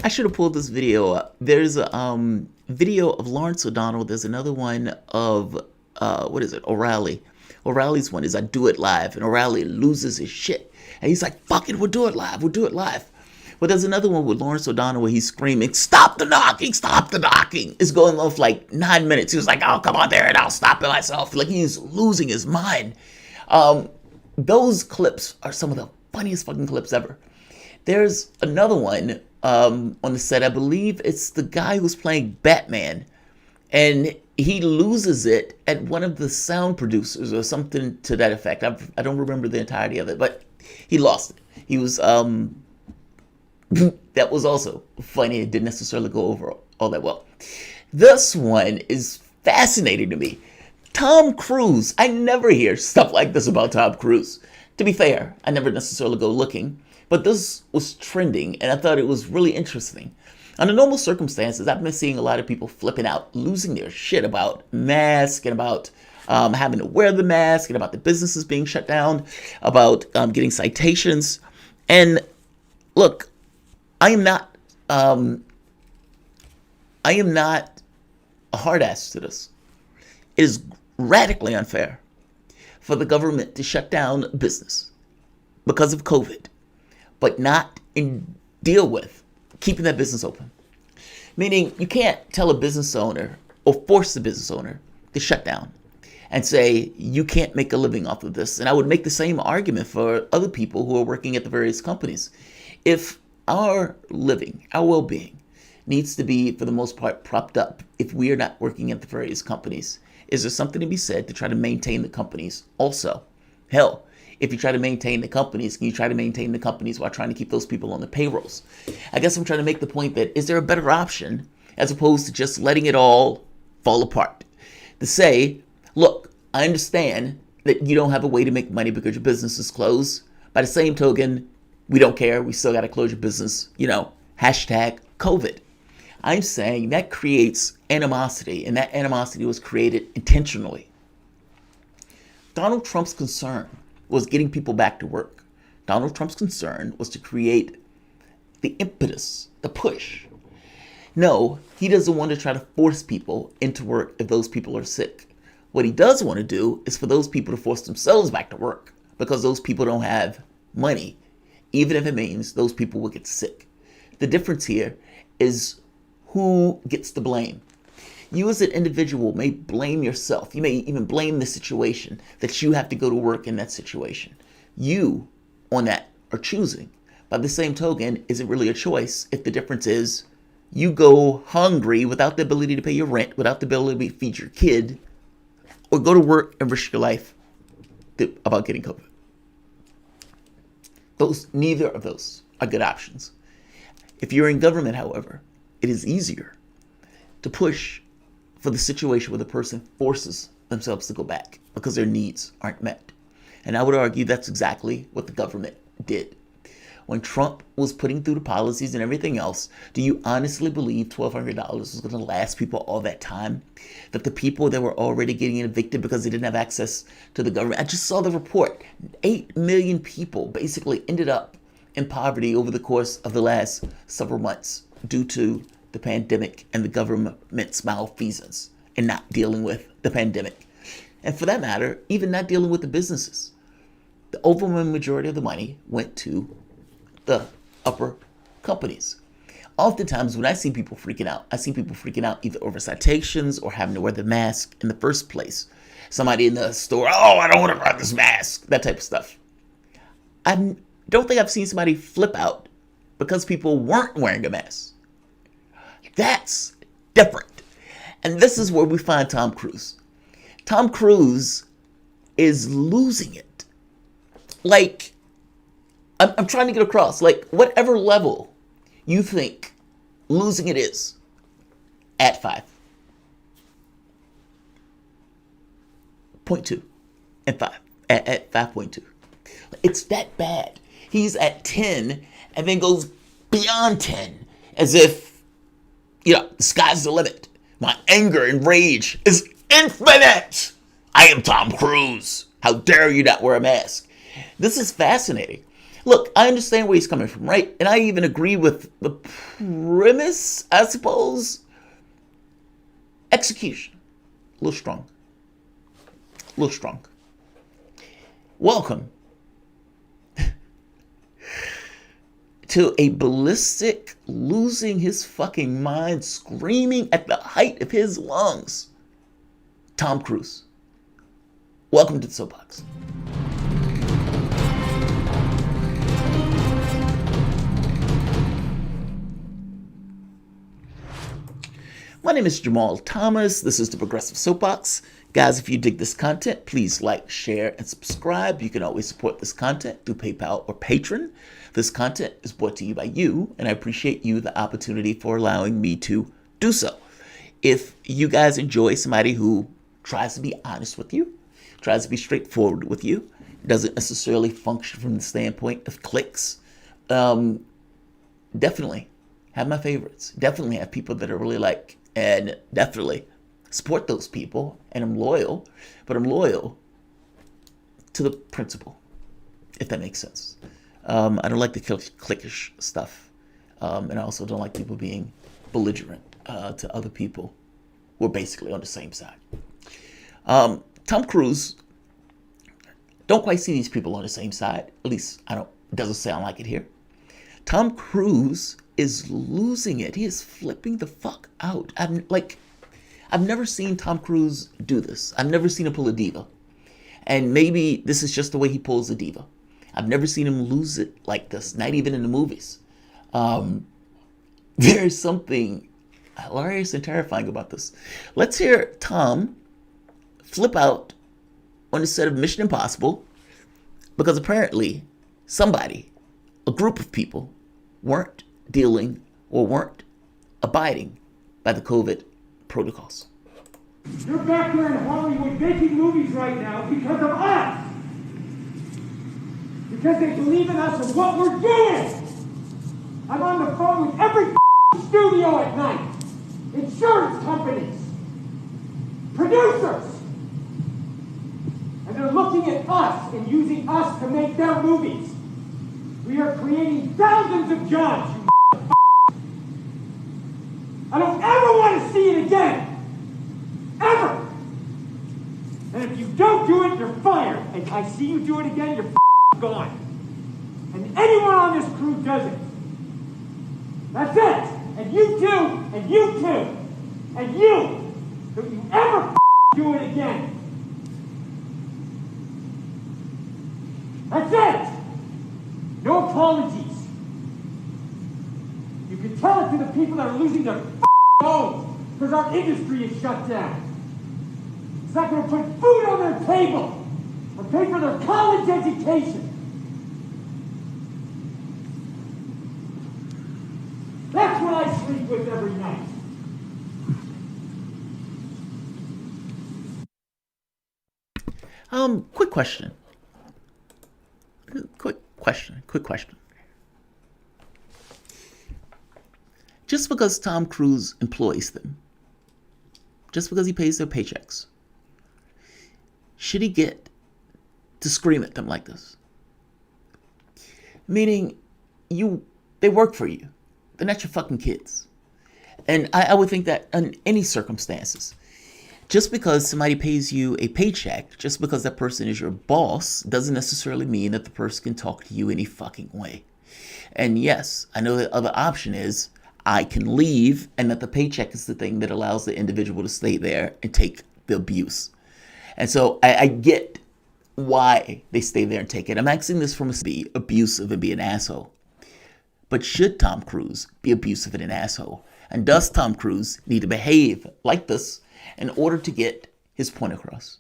I should have pulled this video up. There's a video of Lawrence O'Donnell. There's another one of what is it? O'Reilly. O'Reilly's one is I Do It Live, and O'Reilly loses his shit, and he's like, "Fuck it, we'll do it live. We'll do it live." But there's another one with Lawrence O'Donnell where he's screaming, "Stop the knocking! Stop the knocking!" It's going on for like 9 minutes. He was like, "Oh, come on there, and I'll stop it myself." Like he's losing his mind. Those clips are some of the funniest fucking clips ever. There's another one on the set. I believe it's the guy who's playing Batman, and he loses it at one of the sound producers or something to that effect. I don't remember the entirety of it, but he lost it. He was that was also funny. It didn't necessarily go over all that well. This one is fascinating to me. Tom Cruise. I never hear stuff like this about Tom Cruise. To be fair, I never necessarily go looking, but this was trending, and I thought it was really interesting. Under normal circumstances, I've been seeing a lot of people flipping out, losing their shit about masks and about having to wear the mask and about the businesses being shut down, about getting citations. And look, I am not a hard ass to this. It is radically unfair for the government to shut down business because of COVID, but not deal with keeping that business open. Meaning you can't tell a business owner or force the business owner to shut down and say you can't make a living off of this. And I would make the same argument for other people who are working at the various companies. If our living, our well-being needs to be, for the most part, propped up if we are not working at the various companies, is there something to be said to try to maintain the companies also? Hell, if you try to maintain the companies, can you try to maintain the companies while trying to keep those people on the payrolls? I guess I'm trying to make the point that is there a better option as opposed to just letting it all fall apart? To say, look, I understand that you don't have a way to make money because your business is closed. By the same token, we don't care. We still got to close your business. Hashtag COVID. I'm saying that creates animosity, and that animosity was created intentionally. Donald Trump's concern was getting people back to work. Donald Trump's concern was to create the impetus, the push. No, he doesn't want to try to force people into work if those people are sick. What he does want to do is for those people to force themselves back to work because those people don't have money, even if it means those people will get sick. The difference here is who gets the blame. You as an individual may blame yourself. You may even blame the situation that you have to go to work in that situation. You, on that, are choosing. By the same token, is it really a choice if the difference is you go hungry without the ability to pay your rent, without the ability to feed your kid, or go to work and risk your life about getting COVID? Neither of those are good options. If you're in government, however, it is easier to push for the situation where the person forces themselves to go back because their needs aren't met. And I would argue that's exactly what the government did. When Trump was putting through the policies and everything else, do you honestly believe $1,200 was going to last people all that time? That the people that were already getting evicted because they didn't have access to the government? I just saw the report. 8 million people basically ended up in poverty over the course of the last several months due to the pandemic and the government's malfeasance in not dealing with the pandemic. And for that matter, even not dealing with the businesses. The overwhelming majority of the money went to the upper companies. Oftentimes when I see people freaking out, I see people freaking out either over citations or having to wear the mask in the first place. Somebody in the store, "Oh, I don't want to wear this mask," that type of stuff. I don't think I've seen somebody flip out because people weren't wearing a mask. That's different. And this is where we find Tom Cruise. Tom Cruise is losing it. Like, I'm trying to get across, like, whatever level you think losing it is, at 5.2 and 5 at 5.2. It's that bad. He's at 10 and then goes beyond 10 as if, the sky's the limit. My anger and rage is infinite. I am Tom Cruise. How dare you not wear a mask? This is fascinating. Look, I understand where he's coming from, right? And I even agree with the premise, I suppose. Execution. A little strong. A little strong. Welcome to a Ballistic losing his fucking mind, screaming at the height of his lungs. Tom Cruise. Welcome to the Soapbox. My name is Jamarl Thomas. This is the Progressive Soapbox. Guys, if you dig this content, please like, share, and subscribe. You can always support this content through PayPal or Patreon. This content is brought to you by you, and I appreciate you the opportunity for allowing me to do so. If you guys enjoy somebody who tries to be honest with you, tries to be straightforward with you, doesn't necessarily function from the standpoint of clicks, definitely have my favorites. Definitely have people that I really like, and definitely support those people, and I'm loyal, but I'm loyal to the principle, if that makes sense. I don't like the cliquish stuff, and I also don't like people being belligerent to other people who are basically on the same side. Tom Cruise, don't quite see these people on the same side. At least it doesn't sound like it here. Tom Cruise is losing it. He is flipping the fuck out. I've never seen Tom Cruise do this. I've never seen him pull a diva. And maybe this is just the way he pulls a diva. I've never seen him lose it like this, not even in the movies. There's something hilarious and terrifying about this. Let's hear Tom flip out on the set of Mission Impossible because apparently somebody, a group of people, weren't dealing or weren't abiding by the COVID protocols. You're back there in Hollywood making movies right now because of us. Because they believe in us and what we're doing. I'm on the phone with every studio at night. Insurance companies. Producers. And they're looking at us and using us to make their movies. We are creating thousands of jobs, you I don't ever want to see it again. Ever. And if you don't do it, you're fired. And I see you do it again, you're gone. And anyone on this crew does it. That's it. And you too, and you too, and you. Don't you ever do it again. That's it. No apologies. You can tell it to the people that are losing their homes because our industry is shut down. It's not going to put food on their table or pay for their college education. That's what I sleep with every night. Quick question. Quick question. Just because Tom Cruise employs them, just because he pays their paychecks, should he get to scream at them like this? Meaning, they work for you. They're not your fucking kids. And I would think that in any circumstances, just because somebody pays you a paycheck, just because that person is your boss, doesn't necessarily mean that the person can talk to you any fucking way. And yes, I know the other option is I can leave, and that the paycheck is the thing that allows the individual to stay there and take the abuse. And so I get why they stay there and take it. I'm asking this from be abusive and be an asshole. But should Tom Cruise be abusive and an asshole? And does Tom Cruise need to behave like this in order to get his point across?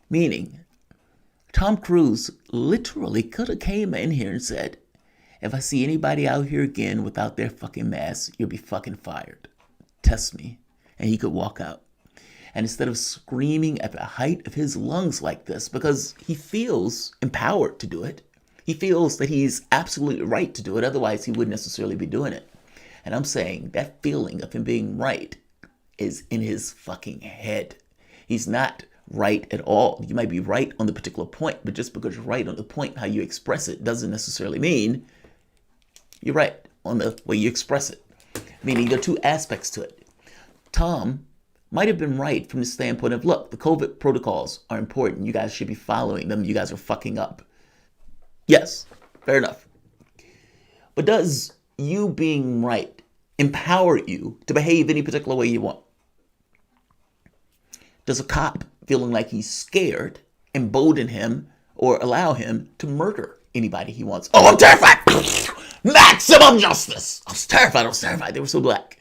Meaning, Tom Cruise literally could have came in here and said, if I see anybody out here again without their fucking mask, you'll be fucking fired. Test me. And he could walk out. And instead of screaming at the height of his lungs like this, because he feels empowered to do it, he feels that he's absolutely right to do it, otherwise he wouldn't necessarily be doing it. And I'm saying that feeling of him being right is in his fucking head. He's not right at all. You might be right on the particular point, but just because you're right on the point, how you express it doesn't necessarily mean you're right on the way you express it. Meaning there are two aspects to it. Tom might have been right from the standpoint of, look, the COVID protocols are important. You guys should be following them. You guys are fucking up. Yes, fair enough. But does you being right empower you to behave any particular way you want? Does a cop feeling like he's scared embolden him or allow him to murder anybody he wants? Oh, I'm terrified! Maximum justice! I was terrified. They were so black.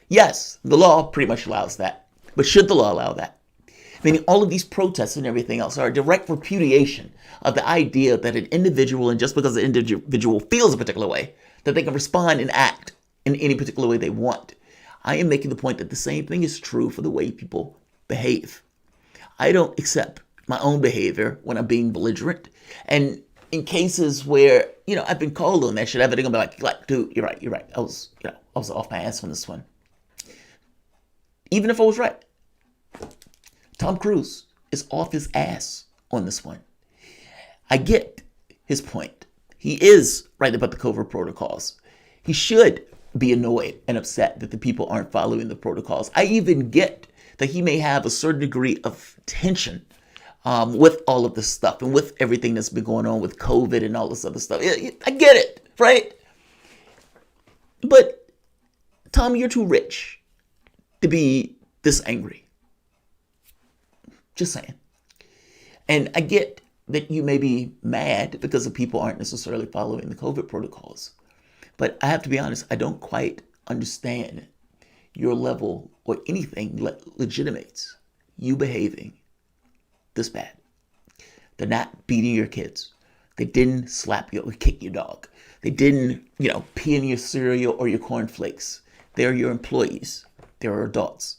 Yes, the law pretty much allows that. But should the law allow that? Meaning all of these protests and everything else are a direct repudiation of the idea that an individual, and just because the individual feels a particular way, that they can respond and act in any particular way they want. I am making the point that the same thing is true for the way people behave. I don't accept my own behavior when I'm being belligerent. And in cases where, I've been called on that shit, I've been like, dude, you're right. I was off my ass on this one. Even if I was right. Tom Cruise is off his ass on this one. I get his point. He is right about the COVID protocols. He should be annoyed and upset that the people aren't following the protocols. I even get that he may have a certain degree of tension with all of this stuff and with everything that's been going on with COVID and all this other stuff. I get it, right? But, Tom, you're too rich to be this angry. Just saying. And I get that you may be mad because the people aren't necessarily following the COVID protocols. But I have to be honest, I don't quite understand your level or anything that legitimates you behaving this bad. They're not beating your kids. They didn't slap you or kick your dog. They didn't, pee in your cereal or your cornflakes. They're your employees. They're adults.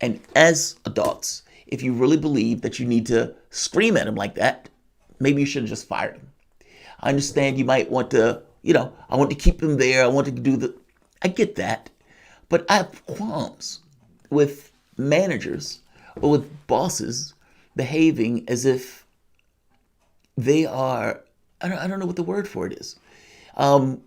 And as adults, if you really believe that you need to scream at them like that, maybe you should have just fired them. I understand you might want to, I want to keep them there. I want to do I get that. But I have qualms with managers or with bosses behaving as if they are, I don't know what the word for it is. I don't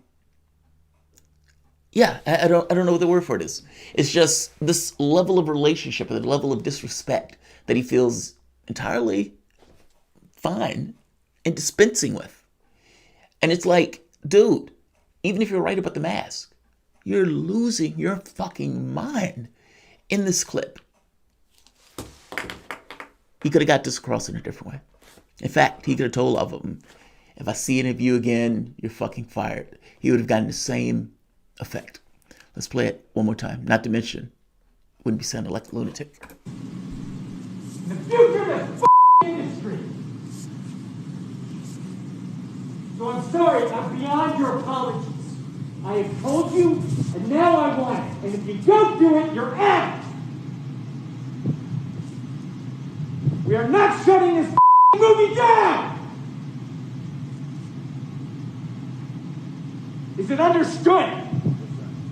know what the word for it is. It's just this level of relationship and the level of disrespect that he feels entirely fine and dispensing with. And it's like, dude, even if you're right about the mask, you're losing your fucking mind in this clip. He could have got this across in a different way. In fact, he could have told all of them, if I see any of you again, you're fucking fired. He would have gotten the same effect. Let's play it one more time. Not to mention, wouldn't be sounding like a lunatic. The future of this industry. So I'm sorry, I'm beyond your apologies. I have told you, and now I want it. And if you don't do it, you're out. We are not shutting this movie down. Is it understood?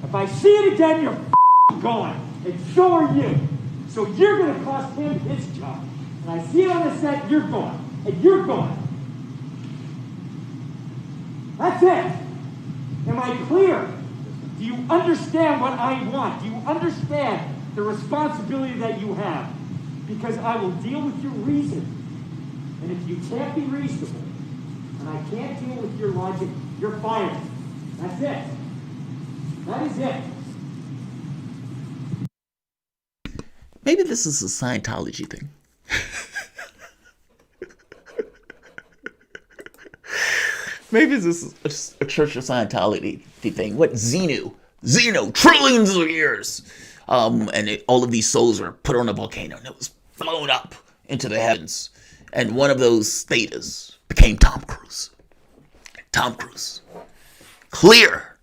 If I see it again, you're gone. And so are you. So you're going to cost him his job. And I see it on the set, you're gone. And you're gone. That's it. Am I clear? Do you understand what I want? Do you understand the responsibility that you have? Because I will deal with your reason. And if you can't be reasonable, and I can't deal with your logic, you're fired. That's it. That is it. Maybe this is a Scientology thing. Maybe this is a Church of Scientology thing. What Xenu, trillions of years. All of these souls were put on a volcano and it was blown up into the heavens. And one of those status became Tom Cruise. Tom Cruise. Clear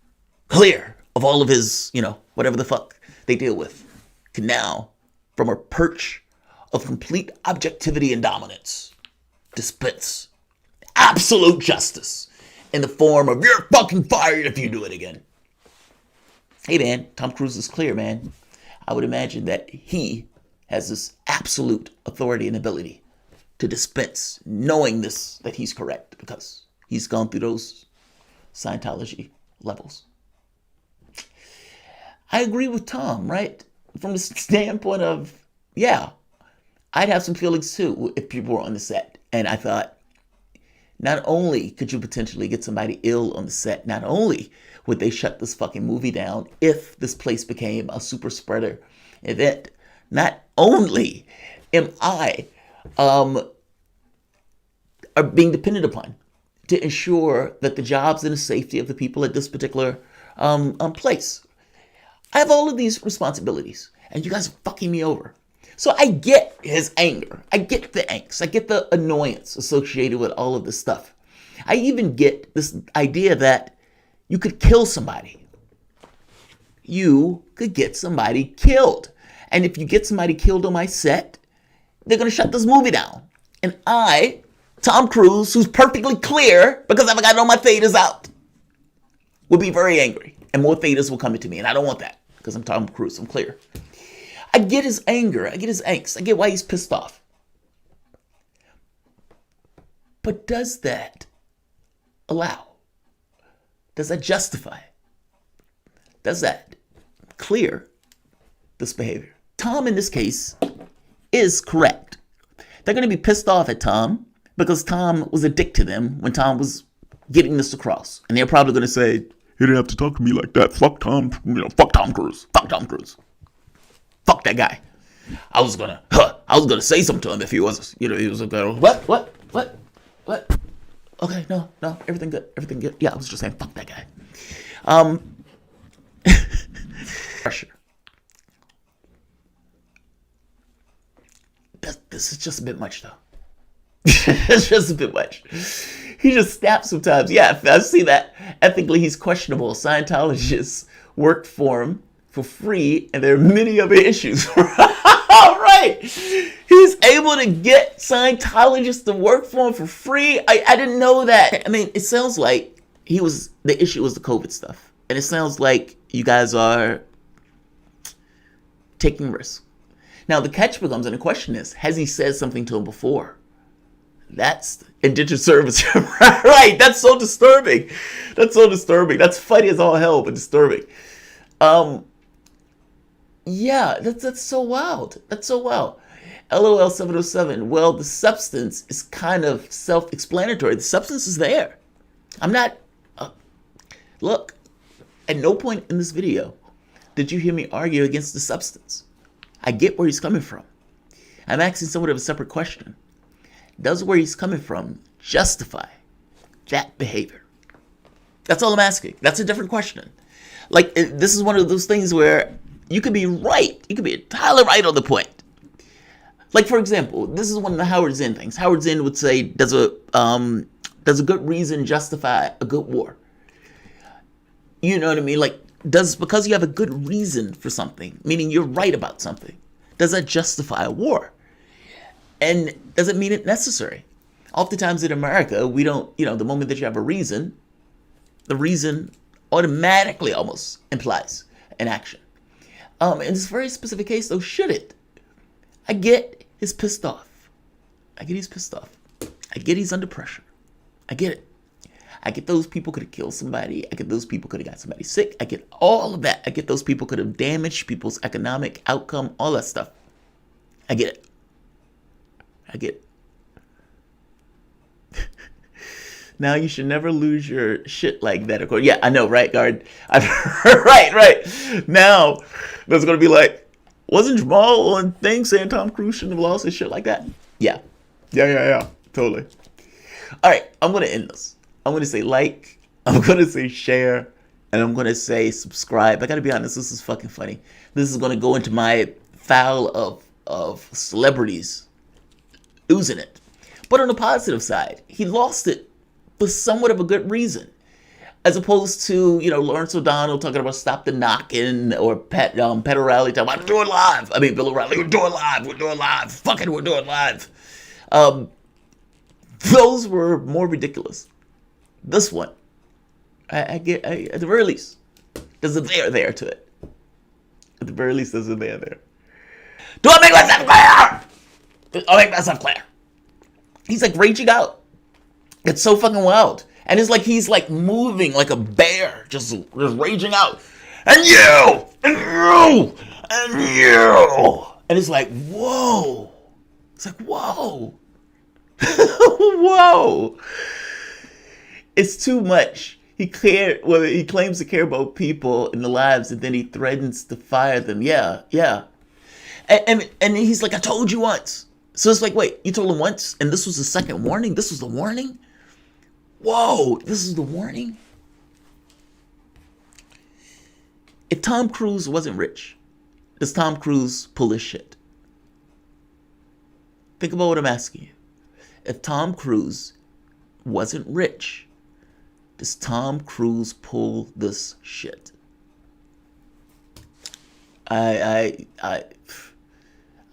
of all of his, whatever the fuck they deal with, can now, from a perch of complete objectivity and dominance, dispense absolute justice in the form of you're fucking fired if you do it again. Hey man, Tom Cruise is clear, man. I would imagine that he has this absolute authority and ability to dispense, knowing this, that he's correct, because he's gone through those Scientology levels. I agree with Tom, right? From the standpoint of, yeah, I'd have some feelings too if people were on the set. And I thought, not only could you potentially get somebody ill on the set, not only would they shut this fucking movie down if this place became a super spreader event, not only am I are being depended upon to ensure that the jobs and the safety of the people at this particular place. I have all of these responsibilities, and you guys are fucking me over. So I get his anger. I get the angst. I get the annoyance associated with all of this stuff. I even get this idea that you could kill somebody. You could get somebody killed. And if you get somebody killed on my set, they're going to shut this movie down. And I, Tom Cruise, who's perfectly clear because I've got all my thetas out, will be very angry. And more thetas will come into me. And I don't want that because I'm Tom Cruise. I'm clear. I get his anger. I get his angst. I get why he's pissed off. But does that allow? Does that justify? Does that clear this behavior? Tom, in this case, is correct. They're going to be pissed off at Tom because Tom was a dick to them when Tom was getting this across. And they're probably going to say, "You didn't have to talk to me like that. Fuck Tom, fuck Tom Cruise. Fuck Tom Cruise. Fuck that guy." I was gonna say something to him if he was, he was like, what? Okay, no, everything good. Yeah, I was just saying, fuck that guy. Pressure. This is just a bit much, though. It's just a bit much. He just snaps sometimes. Yeah, I see that. Ethically, he's questionable. Scientologists worked for him for free, and there are many other issues. Right. He's able to get Scientologists to work for him for free. I didn't know that. I mean, it sounds like the issue was the COVID stuff. And it sounds like you guys are taking risks. Now, the catch becomes, and the question is, has he said something to him before? That's indentured service. Right. That's so disturbing. That's funny as all hell, but disturbing. Yeah, that's so wild. LOL 707. Well, the substance is kind of self-explanatory. The substance is there. I'm not... look, at no point in this video did you hear me argue against the substance. I get where he's coming from. I'm asking somewhat of a separate question. Does where he's coming from justify that behavior? That's all I'm asking. That's a different question. Like, this is one of those things where you could be right. You could be entirely right on the point. Like, for example, this is one of the Howard Zinn things. Howard Zinn would say, does a good reason justify a good war? You know what I mean? Like, because you have a good reason for something, meaning you're right about something, does that justify a war? And does it mean it necessary? Oftentimes in America, we don't, the moment that you have a reason, the reason automatically almost implies an action. In this very specific case, though, should it? I get he's pissed off. I get he's under pressure. I get it. I get those people could have killed somebody. I get those people could have got somebody sick. I get all of that. I get those people could have damaged people's economic outcome, all that stuff. I get it. Now you should never lose your shit like that. Of course, yeah, I know, right, guard? Right. Now there's gonna be like, wasn't Jamal on thing saying Tom Cruise shouldn't have lost his shit like that? Yeah, totally. All right, I'm gonna end this. I'm gonna say like, I'm gonna say share, and I'm gonna say subscribe. I gotta be honest, this is fucking funny. This is gonna go into my file of celebrities oozing it. But on the positive side, he lost it for somewhat of a good reason, as opposed to Lawrence O'Donnell talking about stop the knocking, or Pat O'Reilly talking about do it live. I mean, Bill O'Reilly, we're doing live. Fuck it, we're doing live. Those were more ridiculous. This one, I get at the very least, there's a there to it. At the very least, there's a there. Do I make myself clear? I'll make myself clear. He's like raging out. It's so fucking wild. And it's like he's like moving like a bear, just raging out. And you! And you! And you! And it's like, whoa. It's like, whoa. Whoa. It's too much. He claims to care about people and the lives, and then he threatens to fire them. Yeah. And he's like, I told you once. So it's like, wait, you told him once, and this was the second warning? This was the warning? Whoa, this is the warning? If Tom Cruise wasn't rich, does Tom Cruise pull this shit? Think about what I'm asking you. If Tom Cruise wasn't rich, does Tom Cruise pull this shit? I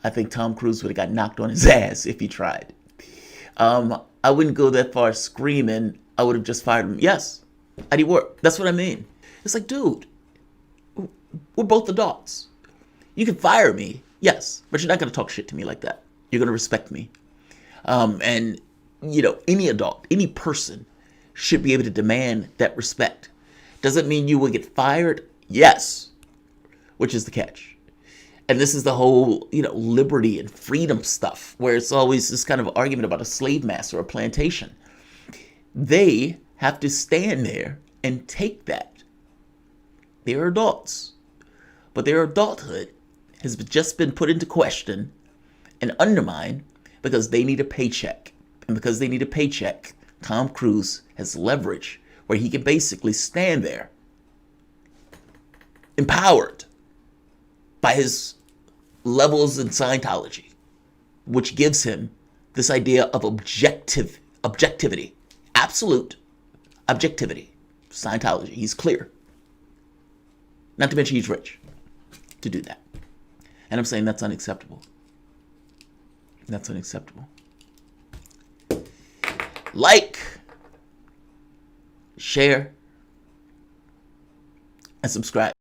think Tom Cruise would have got knocked on his ass if he tried. I wouldn't go that far screaming. I would have just fired him. Yes, I'd work. That's what I mean. It's like, dude, we're both adults. You can fire me, yes, but you're not going to talk shit to me like that. You're going to respect me. And, you know, any adult, any person should be able to demand that respect. Doesn't mean you will get fired? Yes. Which is the catch. And this is the whole, you know, liberty and freedom stuff, where it's always this kind of argument about a slave master or a plantation. They have to stand there and take that. They're adults. But their adulthood has just been put into question and undermined because they need a paycheck. And because they need a paycheck, Tom Cruise has leverage where he can basically stand there, empowered by his levels in Scientology, which gives him this idea of objectivity, absolute objectivity. Scientology, he's clear. Not to mention he's rich to do that. And I'm saying that's unacceptable. That's unacceptable. Like, share, and subscribe.